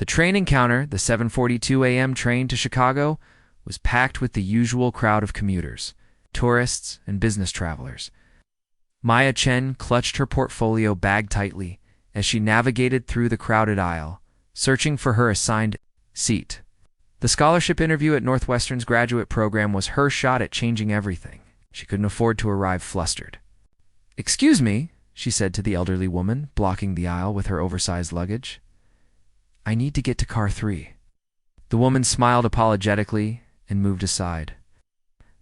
The train encounter, the 7:42 a.m. train to Chicago, was packed with the usual crowd of commuters, tourists, and business travelers. Chen clutched her portfolio bag tightly as she navigated through the crowded aisle, searching for her assigned seat. The scholarship interview at Northwestern's graduate program was her shot at changing everything. She couldn't afford to arrive flustered. "Excuse me," she said to the elderly woman, blocking the aisle with her oversized luggage. "I need to get to car 3. The woman smiled apologetically and moved aside.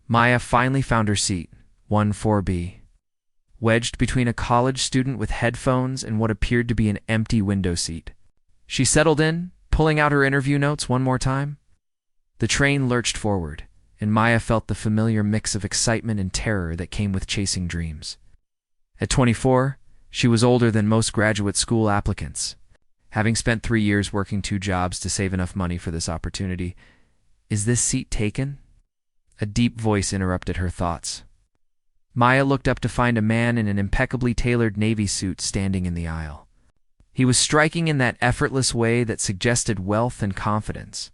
Maya finally found her seat, 1-4B. Wedged between a college student with headphones and what appeared to be an empty window seat. She settled in, pulling out her interview notes one more time. The train lurched forward, and Maya felt the familiar mix of excitement and terror that came with chasing dreams. At 24, she was older than most graduate school applicants, having spent 3 years working 2 jobs to save enough money for this opportunity. "Is this seat taken?" A deep voice interrupted her thoughts. Maya looked up to find a man in an impeccably tailored navy suit standing in the aisle. He was striking in that effortless way that suggested wealth and confidence,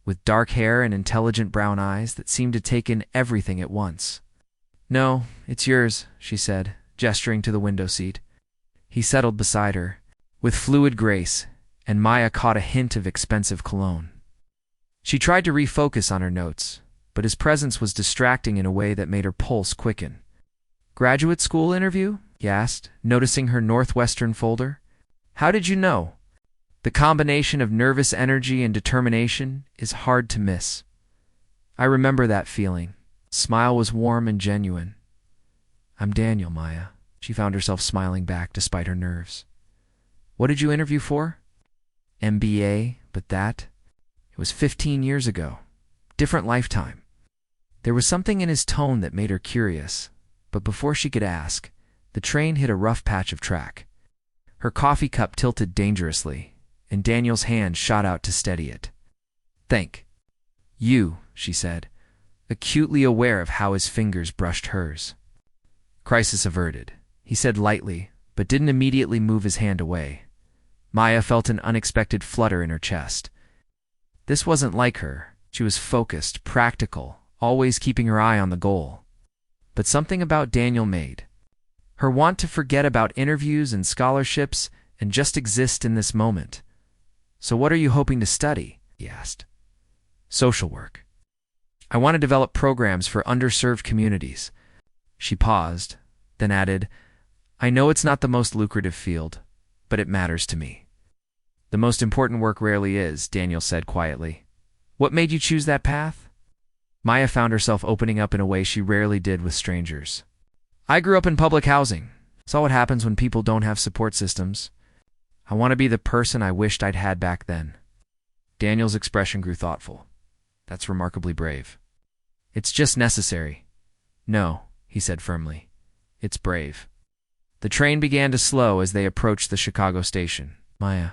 with dark hair and intelligent brown eyes that seemed to take in everything at once. "No, it's yours," she said, gesturing to the window seat. He settled beside her, with fluid grace, and Maya caught a hint of expensive cologne. She tried to refocus on her notes, but his presence was distracting in a way that made her pulse quicken. "Graduate school interview?" he asked, noticing her Northwestern folder. "How did you know?" The combination of nervous energy and determination is hard to miss. "I remember that feeling." Smile was warm and genuine. "I'm Daniel, Maya." She found herself smiling back despite her nerves. "What did you interview for?" "MBA, but that? It was 15 years ago. Different lifetime." There was something in his tone that made her curious, but before she could ask, the train hit a rough patch of track. Her coffee cup tilted dangerously, and Daniel's hand shot out to steady it. "Thank you," she said, acutely aware of how his fingers brushed hers. "Crisis averted," he said lightly, but didn't immediately move his hand away. Maya felt an unexpected flutter in her chest. This wasn't like her. She was focused, practical, always keeping her eye on the goal. But something about Daniel made her want to forget about interviews and scholarships and just exist in this moment. "So what are you hoping to study?" he asked. "Social work. I want to develop programs for underserved communities." She paused, then added, "I know it's not the most lucrative field, but it matters to me." "The most important work rarely is," Daniel said quietly. "What made you choose that path?" Maya found herself opening up in a way she rarely did with strangers. "I grew up in public housing. Saw what happens when people don't have support systems. I want to be the person I wished I'd had back then." Daniel's expression grew thoughtful. "That's remarkably brave." "It's just necessary." "No," he said firmly. "It's brave." The train began to slow as they approached the Chicago station. Maya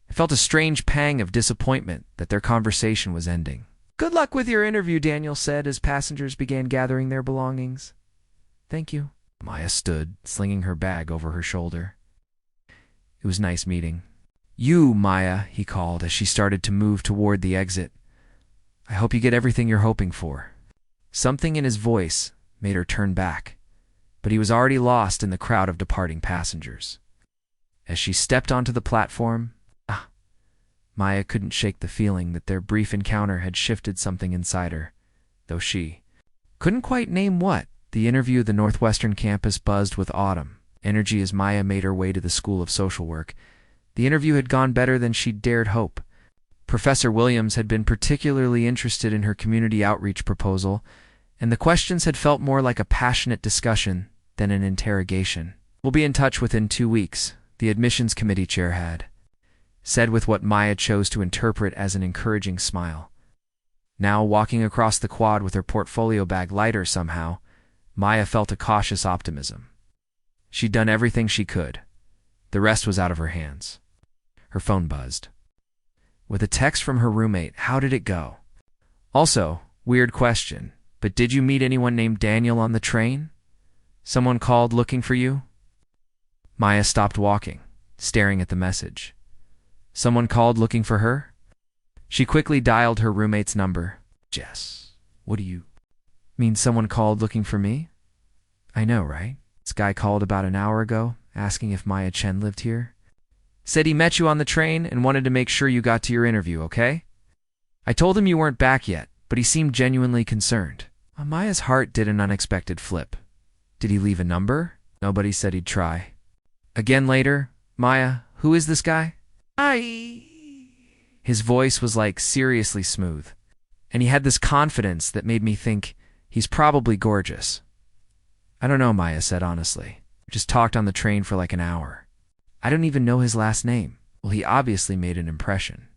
felt a strange pang of disappointment that their conversation was ending. "Good luck with your interview," Daniel said as passengers began gathering their belongings. "Thank you." Maya stood, slinging her bag over her shoulder. "It was nice meeting you, Maya," he called as she started to move toward the exit. "I hope you get everything you're hoping for." Something in his voice made her turn back, but he was already lost in the crowd of departing passengers. As she stepped onto the platform, Maya couldn't shake the feeling that their brief encounter had shifted something inside her, though she couldn't quite name what. The interview at the Northwestern campus buzzed with autumn energy as Maya made her way to the School of Social Work. The interview had gone better than she'd dared hope. Professor Williams had been particularly interested in her community outreach proposal, and the questions had felt more like a passionate discussion than an interrogation. "We'll be in touch within 2 weeks," the admissions committee chair had said with what Maya chose to interpret as an encouraging smile. Now walking across the quad with her portfolio bag lighter somehow, Maya felt a cautious optimism. She'd done everything she could. The rest was out of her hands. Her phone buzzed. With a text from her roommate, how did it go? Also, weird question, but did you meet anyone named Daniel on the train? Someone called looking for you? Maya stopped walking, staring at the message. Someone called looking for her? She quickly dialed her roommate's number. Jess, what do you mean someone called looking for me? I know, right? This guy called about an hour ago, asking if Maya Chen lived here. Said he met you on the train and wanted to make sure you got to your interview, okay? I told him you weren't back yet, but he seemed genuinely concerned. Maya's heart did an unexpected flip. Did he leave a number? Nobody said he'd try. Again later, Maya, who is this guy? His voice was like seriously smooth, and he had this confidence that made me think he's probably gorgeous. I don't know, Maya said honestly. We just talked on the train for like an hour. I don't even know his last name. Well, he obviously made an impression.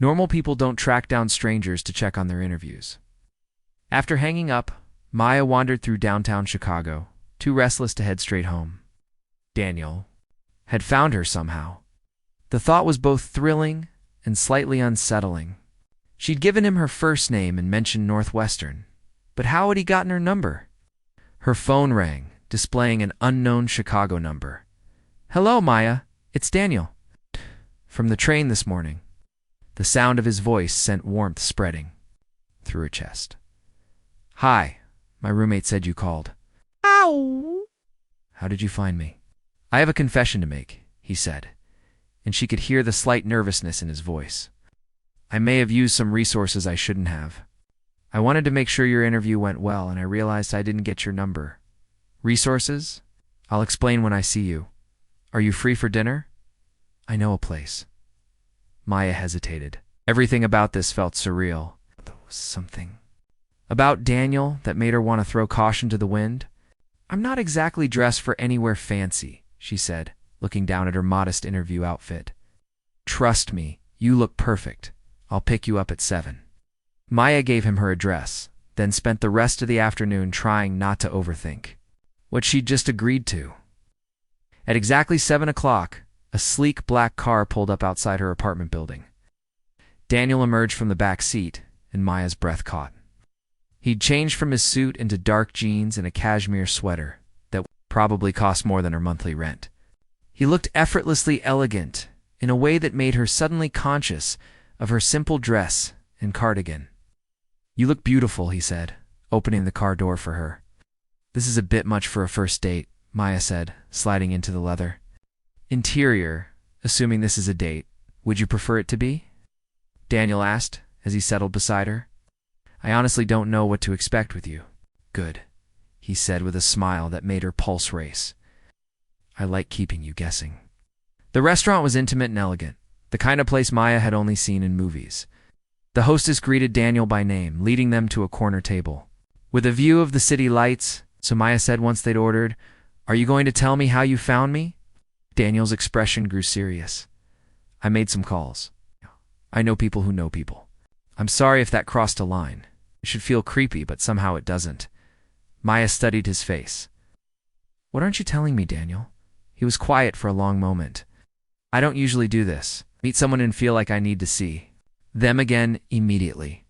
Normal people don't track down strangers to check on their interviews. After hanging up, Maya wandered through downtown Chicago, too restless to head straight home. Daniel had found her somehow. The thought was both thrilling and slightly unsettling. She'd given him her first name and mentioned Northwestern, but how had he gotten her number? Her phone rang, displaying an unknown Chicago number. Hello, Maya. It's Daniel. From the train this morning. The sound of his voice sent warmth spreading through her chest. Hi, my roommate said you called. Ow! How did you find me? I have a confession to make, he said, and she could hear the slight nervousness in his voice. I may have used some resources I shouldn't have. I wanted to make sure your interview went well, and I realized I didn't get your number. Resources? I'll explain when I see you. Are you free for dinner? I know a place. Maya hesitated. Everything about this felt surreal. There was something about Daniel that made her want to throw caution to the wind. I'm not exactly dressed for anywhere fancy, she said, looking down at her modest interview outfit. Trust me, you look perfect. I'll pick you up at 7. Maya gave him her address, then spent the rest of the afternoon trying not to overthink what she'd just agreed to. At exactly 7 o'clock, a sleek black car pulled up outside her apartment building. Daniel emerged from the back seat, and Maya's breath caught. He'd changed from his suit into dark jeans and a cashmere sweater that probably cost more than her monthly rent. He looked effortlessly elegant in a way that made her suddenly conscious of her simple dress and cardigan. You look beautiful, he said, opening the car door for her. This is a bit much for a first date, Maya said, sliding into the leather. Interior, assuming this is a date, would you prefer it to be? Daniel asked as he settled beside her. I honestly don't know what to expect with you. Good, he said with a smile that made her pulse race. I like keeping you guessing. The restaurant was intimate and elegant, the kind of place Maya had only seen in movies. The hostess greeted Daniel by name, leading them to a corner table. With a view of the city lights, so Maya said once they'd ordered, Are you going to tell me how you found me? Daniel's expression grew serious. I made some calls. I know people who know people. I'm sorry if that crossed a line. It should feel creepy, but somehow it doesn't. Maya studied his face. What aren't you telling me, Daniel? He was quiet for a long moment. I don't usually do this. Meet someone and feel like I need to see them again immediately.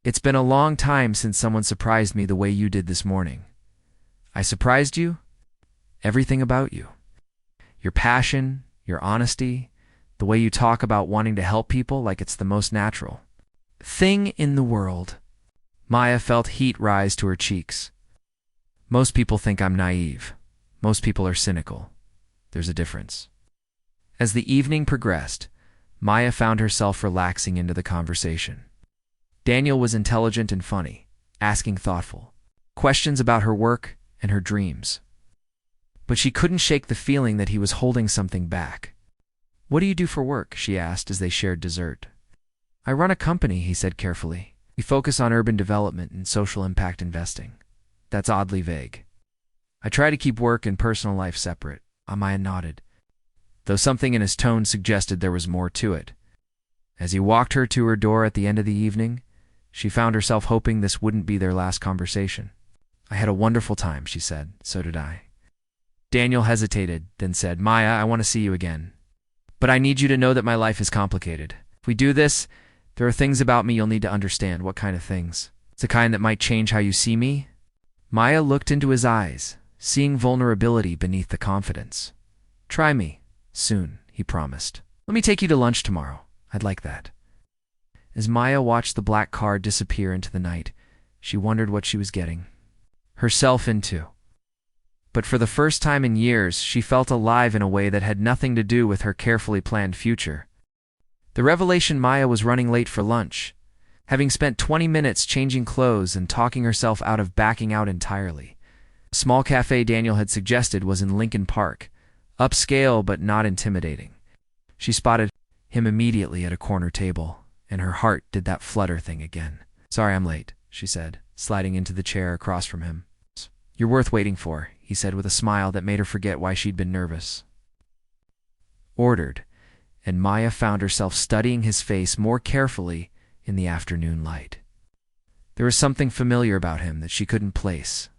It's been a long time since someone surprised me the way you did this morning. I surprised you? Everything about you. Your passion, your honesty, the way you talk about wanting to help people like it's the most natural thing in the world. Maya felt heat rise to her cheeks. Most people think I'm naive. Most people are cynical. There's a difference. As the evening progressed, Maya found herself relaxing into the conversation. Daniel was intelligent and funny, asking thoughtful questions about her work and her dreams. But she couldn't shake the feeling that he was holding something back. What do you do for work? She asked as they shared dessert. I run a company, he said carefully. We focus on urban development and social impact investing. That's oddly vague. I try to keep work and personal life separate. Maya nodded, though something in his tone suggested there was more to it. As he walked her to her door at the end of the evening, she found herself hoping this wouldn't be their last conversation. I had a wonderful time, she said. So did I. Daniel hesitated, then said, Maya, I want to see you again. But I need you to know that my life is complicated. If we do this, there are things about me you'll need to understand. What kind of things? It's the kind that might change how you see me? Maya looked into his eyes, seeing vulnerability beneath the confidence. Try me. Soon, he promised. Let me take you to lunch tomorrow. I'd like that. As Maya watched the black car disappear into the night, she wondered what she was getting herself into. But for the first time in years, she felt alive in a way that had nothing to do with her carefully planned future. The revelation Maya was running late for lunch, having spent 20 minutes changing clothes and talking herself out of backing out entirely. A small cafe Daniel had suggested was in Lincoln Park, upscale but not intimidating. She spotted him immediately at a corner table, and her heart did that flutter thing again. "Sorry I'm late," she said, sliding into the chair across from him. "You're worth waiting for," he said with a smile that made her forget why she'd been nervous. Ordered, and Maya found herself studying his face more carefully in the afternoon light. There was something familiar about him that she couldn't place,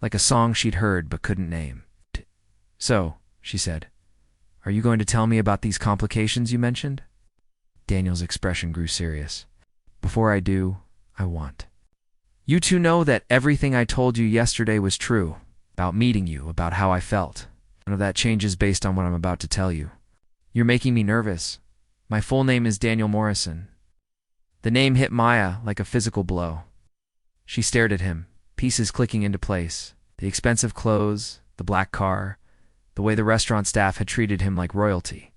like a song she'd heard but couldn't name. "So," she said, "are you going to tell me about these complications you mentioned?" Daniel's expression grew serious. "Before I do, I want you to know that everything I told you yesterday was true, about meeting you, about how I felt. None of that changes based on what I'm about to tell you. You're making me nervous. My full name is Daniel Morrison." The name hit Maya like a physical blow. She stared at him, pieces clicking into place. The expensive clothes, the black car, the way the restaurant staff had treated him like royalty.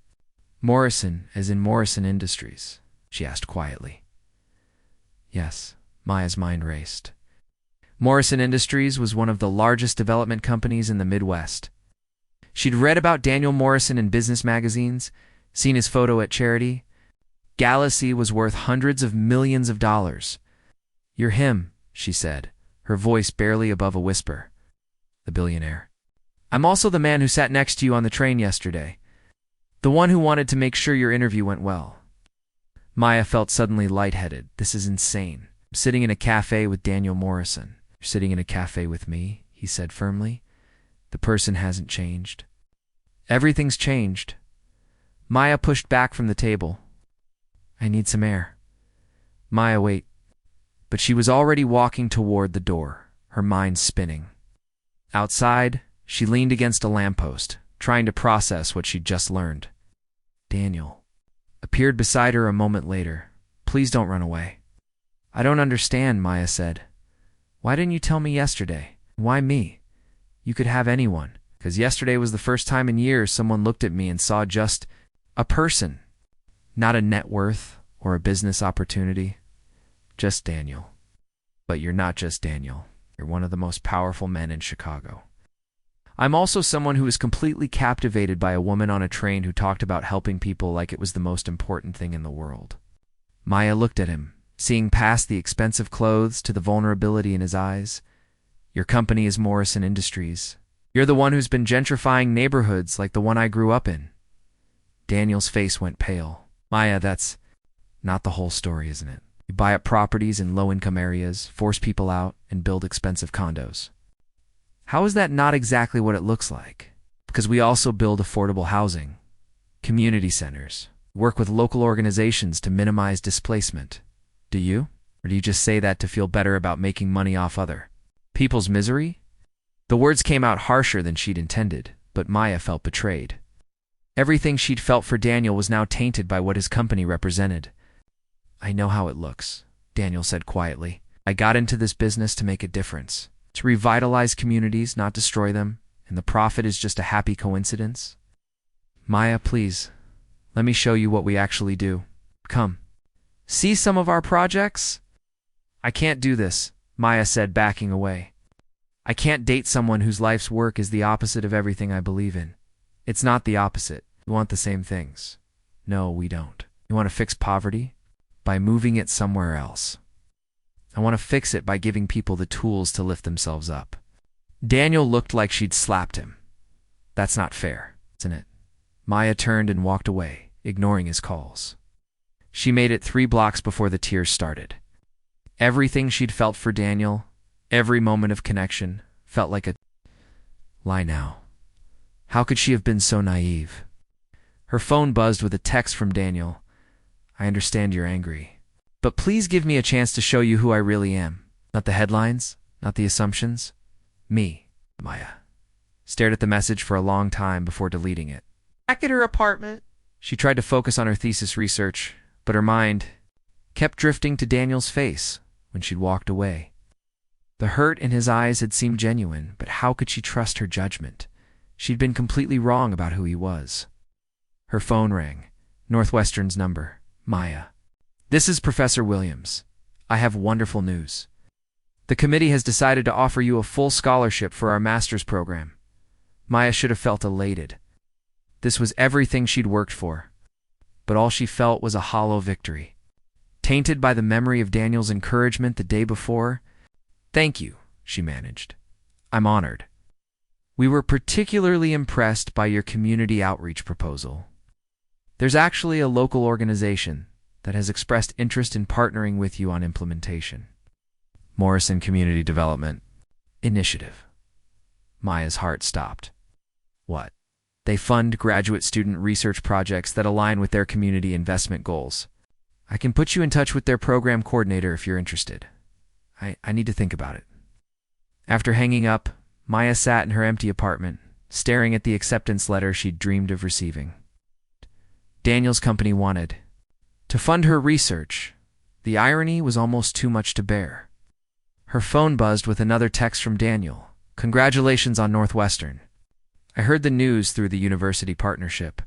"Morrison, as in Morrison Industries?" she asked quietly. Yes, Maya's mind raced. Morrison Industries was one of the largest development companies in the Midwest. She'd read about Daniel Morrison in business magazines, seen his photo at charity. Galaxy was worth hundreds of millions of dollars. "You're him," she said, her voice barely above a whisper. "The billionaire. I'm also the man who sat next to you on the train yesterday. The one who wanted to make sure your interview went well." Maya felt suddenly lightheaded. This is insane. I'm sitting in a cafe with Daniel Morrison. "You're sitting in a cafe with me," he said firmly. "The person hasn't changed." "Everything's changed." Maya pushed back from the table. "I need some air." "Maya, wait." But she was already walking toward the door, her mind spinning. Outside, she leaned against a lamppost, trying to process what she'd just learned. Daniel appeared beside her a moment later. "Please don't run away." "I don't understand," Maya said. "Why didn't you tell me yesterday? Why me? You could have anyone." "Because yesterday was the first time in years someone looked at me and saw just a person, not a net worth or a business opportunity. Just Daniel." "But you're not just Daniel. You're one of the most powerful men in Chicago." "I'm also someone who was completely captivated by a woman on a train who talked about helping people like it was the most important thing in the world." Maya looked at him, seeing past the expensive clothes to the vulnerability in his eyes. "Your company is Morrison Industries. You're the one who's been gentrifying neighborhoods like the one I grew up in." Daniel's face went pale. "Maya, that's not the whole story, isn't it? You buy up properties in low-income areas, force people out, and build expensive condos. How is that not exactly what it looks like? Because we also build affordable housing, community centers, work with local organizations to minimize displacement. Do you? Or do you just say that to feel better about making money off other people's misery?" The words came out harsher than she'd intended, but Maya felt betrayed. Everything she'd felt for Daniel was now tainted by what his company represented. "I know how it looks," Daniel said quietly. "I got into this business to make a difference, to revitalize communities, not destroy them, and the profit is just a happy coincidence." "Maya, please, let me show you what we actually do. Come. See some of our projects?" "I can't do this," Maya said, backing away. "I can't date someone whose life's work is the opposite of everything I believe in. It's not the opposite. We want the same things." "No, we don't." "You want to fix poverty? By moving it somewhere else." "I want to fix it by giving people the tools to lift themselves up." Daniel looked like she'd slapped him. "That's not fair, isn't it?" Maya turned and walked away, ignoring his calls. She made it 3 blocks before the tears started. Everything she'd felt for Daniel, every moment of connection, felt like a lie now. How could she have been so naive? Her phone buzzed with a text from Daniel. "I understand you're angry, but please give me a chance to show you who I really am. Not the headlines, not the assumptions. Me." Maya stared at the message for a long time before deleting it. Back at her apartment, She tried to focus on her thesis research, but her mind kept drifting to Daniel's face when she'd walked away. The hurt in his eyes had seemed genuine, but how could she trust her judgment? She'd been completely wrong about who he was. Her phone rang. Northwestern's number. Maya. "This is Professor Williams. I have wonderful news. The committee has decided to offer you a full scholarship for our master's program." Maya should have felt elated. This was everything she'd worked for. But all she felt was a hollow victory. Tainted by the memory of Daniel's encouragement the day before. "Thank you," she managed. "I'm honored. We were particularly impressed by your community outreach proposal. There's actually a local organization that has expressed interest in partnering with you on implementation." Morrison Community Development Initiative. Maya's heart stopped. What? They fund graduate student research projects that align with their community investment goals. I can put you in touch with their program coordinator if you're interested. I need to think about it. After hanging up, Maya sat in her empty apartment, staring at the acceptance letter she'd dreamed of receiving. Daniel's company wanted to fund her research. The irony was almost too much to bear. Her phone buzzed with another text from Daniel. "Congratulations on Northwestern. I heard the news through the university partnership."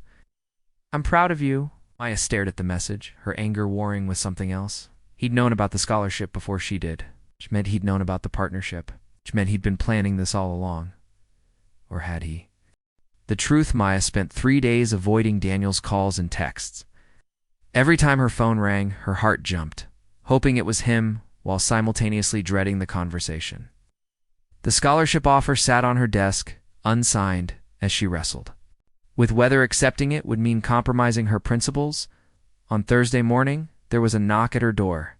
"I'm proud of you." Maya stared at the message, her anger warring with something else. He'd known about the scholarship before she did, which meant he'd known about the partnership, which meant he'd been planning this all along. Or had he? The truth, Maya spent 3 days avoiding Daniel's calls and texts. Every time her phone rang, her heart jumped, hoping it was him while simultaneously dreading the conversation. The scholarship offer sat on her desk, unsigned, as she wrestled with whether accepting it would mean compromising her principles. On Thursday morning, there was a knock at her door.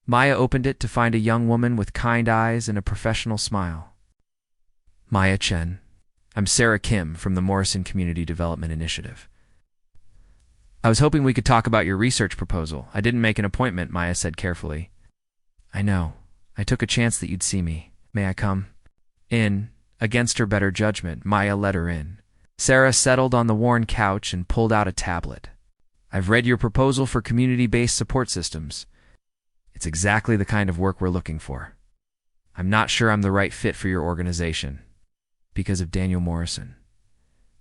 Maya opened it to find a young woman with kind eyes and a professional smile. "Maya Chen. I'm Sarah Kim from the Morrison Community Development Initiative. I was hoping we could talk about your research proposal. I didn't make an appointment," Maya said carefully. "I know. I took a chance that you'd see me. May I come in?" Against her better judgment, Maya let her in. Sarah settled on the worn couch and pulled out a tablet. "I've read your proposal for community-based support systems. It's exactly the kind of work we're looking for. I'm not sure I'm the right fit for your organization. Because of Daniel Morrison."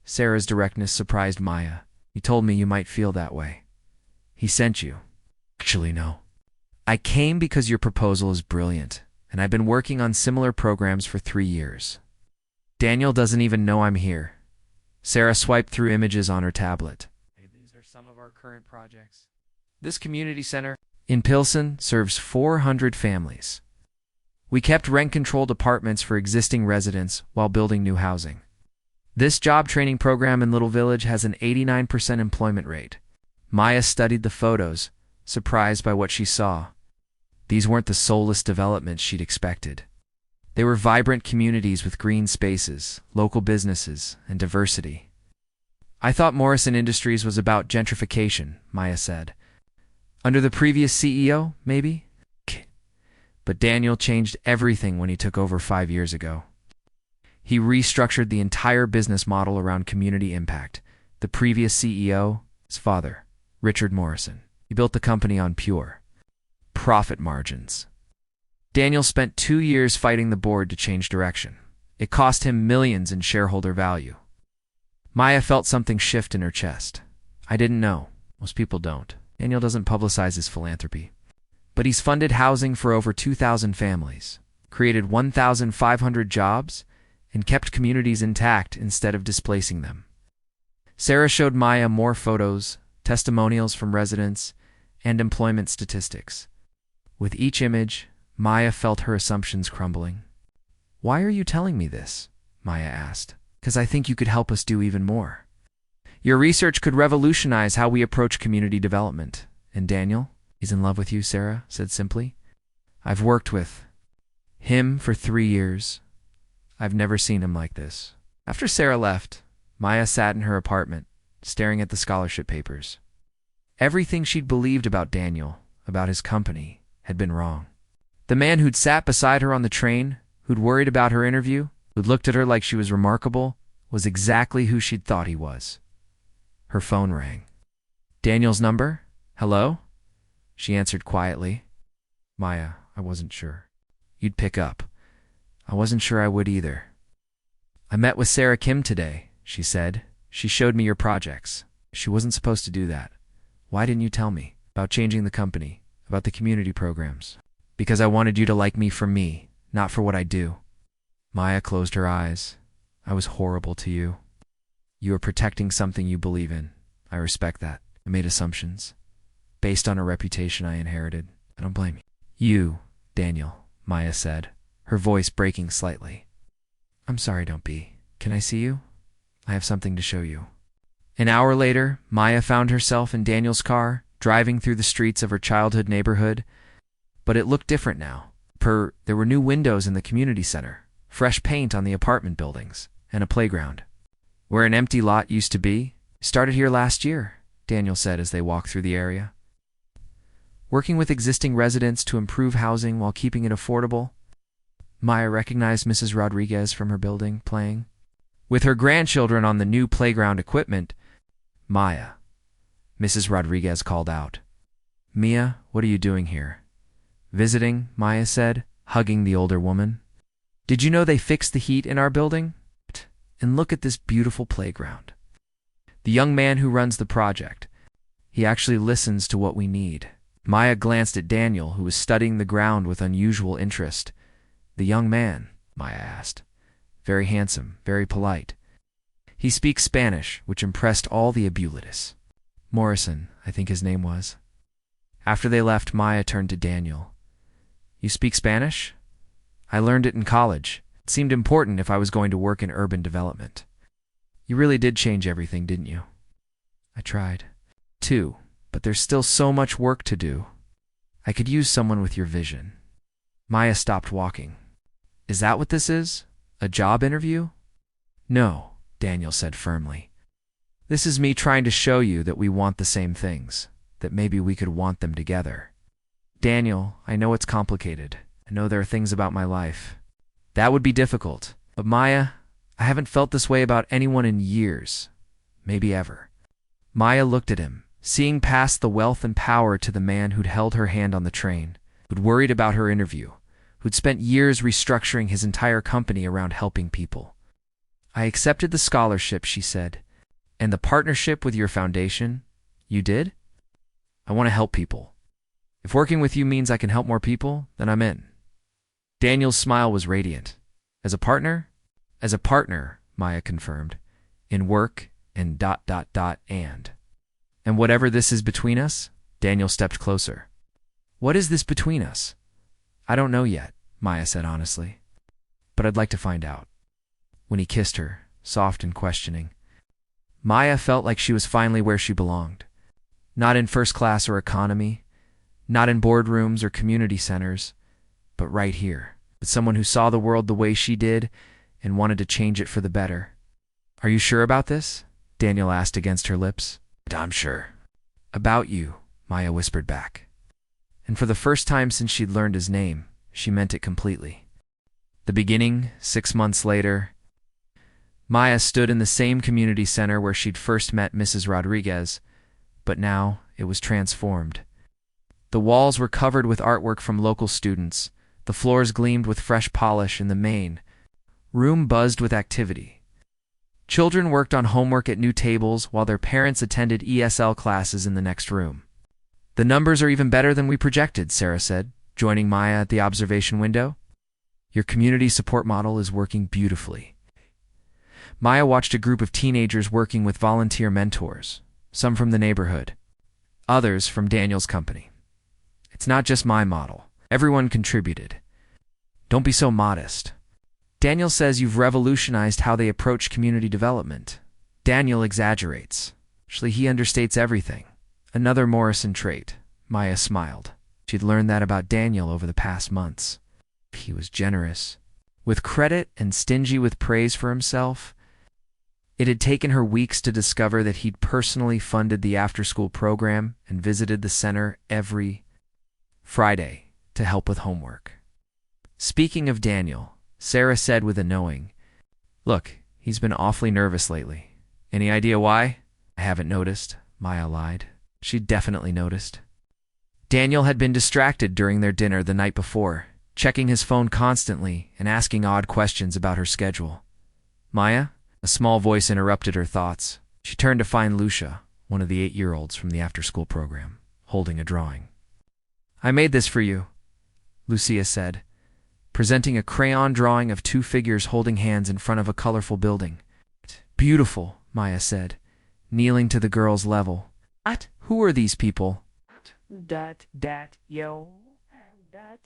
Sarah's directness surprised Maya. "He told me you might feel that way. He sent you." "Actually, no. I came because your proposal is brilliant, and I've been working on similar programs for 3 years. Daniel doesn't even know I'm here." Sarah swiped through images on her tablet. "These are some of our current projects. This community center in Pilsen serves 400 families. We kept rent-controlled apartments for existing residents while building new housing. This job training program in Little Village has an 89% employment rate." Maya studied the photos, surprised by what she saw. These weren't the soulless developments she'd expected. They were vibrant communities with green spaces, local businesses, and diversity. "I thought Morrison Industries was about gentrification," Maya said. "Under the previous CEO, maybe? But Daniel changed everything when he took over 5 years ago. He restructured the entire business model around community impact. The previous CEO, his father, Richard Morrison, he built the company on pure profit margins. Daniel spent 2 years fighting the board to change direction. It cost him millions in shareholder value." Maya felt something shift in her chest. "I didn't know. Most people don't. Daniel doesn't publicize his philanthropy. But he's funded housing for over 2,000 families, created 1,500 jobs, and kept communities intact instead of displacing them." Sarah showed Maya more photos, testimonials from residents, and employment statistics. With each image, Maya felt her assumptions crumbling. "Why are you telling me this?" Maya asked. "'Cause I think you could help us do even more. Your research could revolutionize how we approach community development. And Daniel, he's in love with you," Sarah said simply. "I've worked with him for 3 years. I've never seen him like this." After Sarah left, Maya sat in her apartment, staring at the scholarship papers. Everything she'd believed about Daniel, about his company, had been wrong. The man who'd sat beside her on the train, who'd worried about her interview, who'd looked at her like she was remarkable, was exactly who she'd thought he was. Her phone rang. Daniel's number? Hello? She answered quietly. Maya, I wasn't sure you'd pick up. I wasn't sure I would either. I met with Sarah Kim today, she said. She showed me your projects. She wasn't supposed to do that. Why didn't you tell me about changing the company, about the community programs? Because I wanted you to like me for me, not for what I do. Maya closed her eyes. I was horrible to you. You are protecting something you believe in. I respect that. I made assumptions based on a reputation I inherited. I don't blame you. You, Daniel, Maya said, her voice breaking slightly. I'm sorry, don't be. Can I see you? I have something to show you. An hour later, Maya found herself in Daniel's car, driving through the streets of her childhood neighborhood. But it looked different now. There were new windows in the community center, fresh paint on the apartment buildings, and a playground. Where an empty lot used to be, started here last year, Daniel said as they walked through the area. Working with existing residents to improve housing while keeping it affordable. Maya recognized Mrs. Rodriguez from her building, playing with her grandchildren on the new playground equipment. Maya, Mrs. Rodriguez called out. Mia, what are you doing here? Visiting, Maya said, hugging the older woman. Did you know they fixed the heat in our building? And look at this beautiful playground. The young man who runs the project, he actually listens to what we need. Maya glanced at Daniel, who was studying the ground with unusual interest. The young man, Maya asked. Very handsome, very polite. He speaks Spanish, which impressed all the abulitis. Morrison, I think his name was. After they left, Maya turned to Daniel. You speak Spanish? I learned it in college. It seemed important if I was going to work in urban development. You really did change everything, didn't you? I tried, too, but there's still so much work to do. I could use someone with your vision. Maya stopped walking. Is that what this is? A job interview? No, Daniel said firmly. This is me trying to show you that we want the same things, that maybe we could want them together. Daniel, I know it's complicated. I know there are things about my life that would be difficult. But Maya, I haven't felt this way about anyone in years, maybe ever. Maya looked at him, seeing past the wealth and power to the man who'd held her hand on the train, who'd worried about her interview, who'd spent years restructuring his entire company around helping people. I accepted the scholarship, she said. And the partnership with your foundation? You did? I want to help people. If working with you means I can help more people, then I'm in. Daniel's smile was radiant. As a partner? As a partner, Maya confirmed. In work and ... And whatever this is between us? Daniel stepped closer. What is this between us? I don't know yet, Maya said honestly. But I'd like to find out. When he kissed her, soft and questioning, Maya felt like she was finally where she belonged. Not in first class or economy, not in boardrooms or community centers, but right here, with someone who saw the world the way she did and wanted to change it for the better. Are you sure about this? Daniel asked against her lips. I'm sure. About you, Maya whispered back. And for the first time since she'd learned his name, she meant it completely. The beginning, 6 months later, Maya stood in the same community center where she'd first met Mrs. Rodriguez, but now it was transformed. The walls were covered with artwork from local students, the floors gleamed with fresh polish, and the main room buzzed with activity. Children worked on homework at new tables while their parents attended ESL classes in the next room. The numbers are even better than we projected, Sarah said, joining Maya at the observation window. Your community support model is working beautifully. Maya watched a group of teenagers working with volunteer mentors, some from the neighborhood, others from Daniel's company. It's not just my model. Everyone contributed. Don't be so modest. Daniel says you've revolutionized how they approach community development. Daniel exaggerates. Actually, he understates everything. Another Morrison trait. Maya smiled. She'd learned that about Daniel over the past months. He was generous with credit and stingy with praise for himself. It had taken her weeks to discover that he'd personally funded the after-school program and visited the center every Friday to help with homework. Speaking of Daniel, Sarah said with a knowing, Look, he's been awfully nervous lately. Any idea why? I haven't noticed, Maya lied. She definitely noticed. Daniel had been distracted during their dinner the night before, checking his phone constantly and asking odd questions about her schedule. Maya? A small voice interrupted her thoughts. She turned to find Lucia, one of the 8-year-olds from the after-school program, holding a drawing. "I made this for you," Lucia said, presenting a crayon drawing of 2 figures holding hands in front of a colorful building. "Beautiful," Maya said, kneeling to the girl's level. "What? Who are these people?" That, yo, that.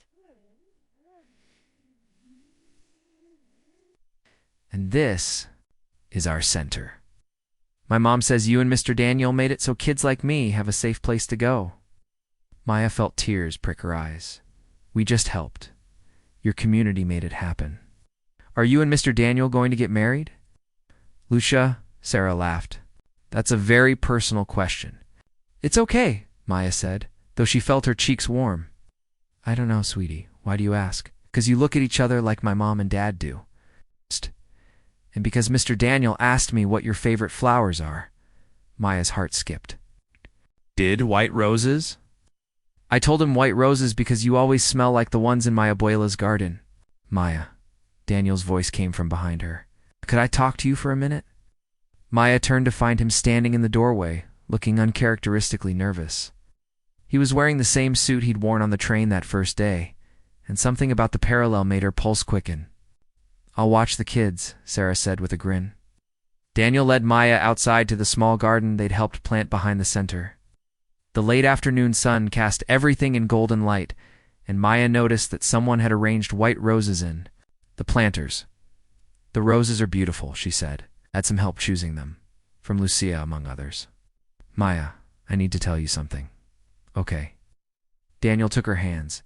"And this is our center. My mom says you and Mr. Daniel made it so kids like me have a safe place to go." Maya felt tears prick her eyes. "We just helped. Your community made it happen. Are you and Mr. Daniel going to get married?" "Lucia," Sarah laughed. "That's a very personal question." "It's okay," Maya said, though she felt her cheeks warm. "I don't know, sweetie. Why do you ask?" "'Cause you look at each other like my mom and dad do. And because Mr. Daniel asked me what your favorite flowers are." Maya's heart skipped. "Did white roses?" "I told him white roses because you always smell like the ones in my abuela's garden." "Maya," Daniel's voice came from behind her. "Could I talk to you for a minute?" Maya turned to find him standing in the doorway, looking uncharacteristically nervous. He was wearing the same suit he'd worn on the train that first day, and something about the parallel made her pulse quicken. "I'll watch the kids," Sarah said with a grin. Daniel led Maya outside to the small garden they'd helped plant behind the center. The late afternoon sun cast everything in golden light, and Maya noticed that someone had arranged white roses in the planters. "The roses are beautiful," she said. "Had some help choosing them. From Lucia, among others." "Maya, I need to tell you something." "Okay." Daniel took her hands,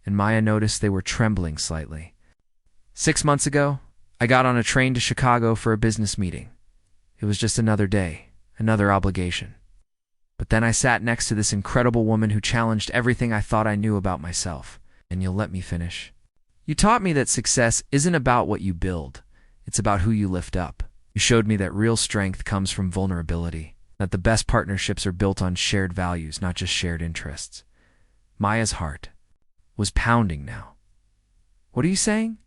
and Maya noticed they were trembling slightly. 6 months ago, I got on a train to Chicago for a business meeting. It was just another day, another obligation. But then I sat next to this incredible woman who challenged everything I thought I knew about myself. And you'll let me finish. "You taught me that success isn't about what you build. It's about who you lift up. You showed me that real strength comes from vulnerability, that the best partnerships are built on shared values, not just shared interests." Maya's heart was pounding now. "What are you saying?"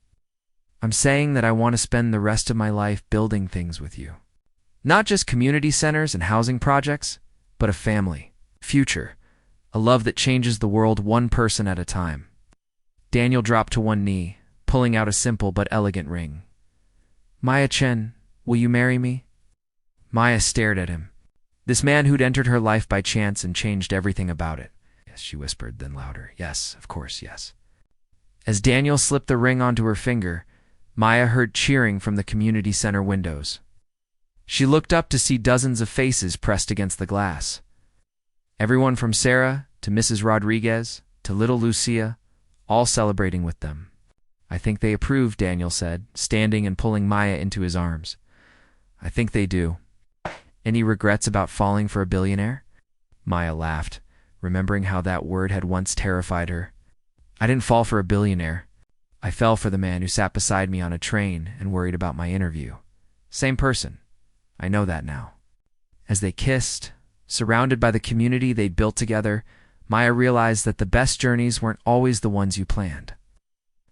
"I'm saying that I want to spend the rest of my life building things with you. Not just community centers and housing projects, but a family, future, a love that changes the world one person at a time." Daniel dropped to one knee, pulling out a simple but elegant ring. "Maya Chen, will you marry me?" Maya stared at him. This man who'd entered her life by chance and changed everything about it. "Yes," she whispered, then louder. "Yes, of course, yes." As Daniel slipped the ring onto her finger, Maya heard cheering from the community center windows. She looked up to see dozens of faces pressed against the glass. Everyone from Sarah to Mrs. Rodriguez to little Lucia, all celebrating with them. "I think they approve," Daniel said, standing and pulling Maya into his arms. "I think they do." "Any regrets about falling for a billionaire?" Maya laughed, remembering how that word had once terrified her. "I didn't fall for a billionaire. I fell for the man who sat beside me on a train and worried about my interview. Same person. I know that now." As they kissed, surrounded by the community they'd built together, Maya realized that the best journeys weren't always the ones you planned.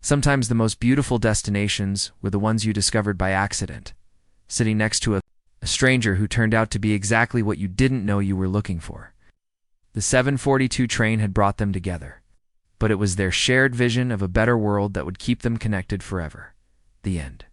Sometimes the most beautiful destinations were the ones you discovered by accident, sitting next to a stranger who turned out to be exactly what you didn't know you were looking for. The 742 train had brought them together, but it was their shared vision of a better world that would keep them connected forever. The end.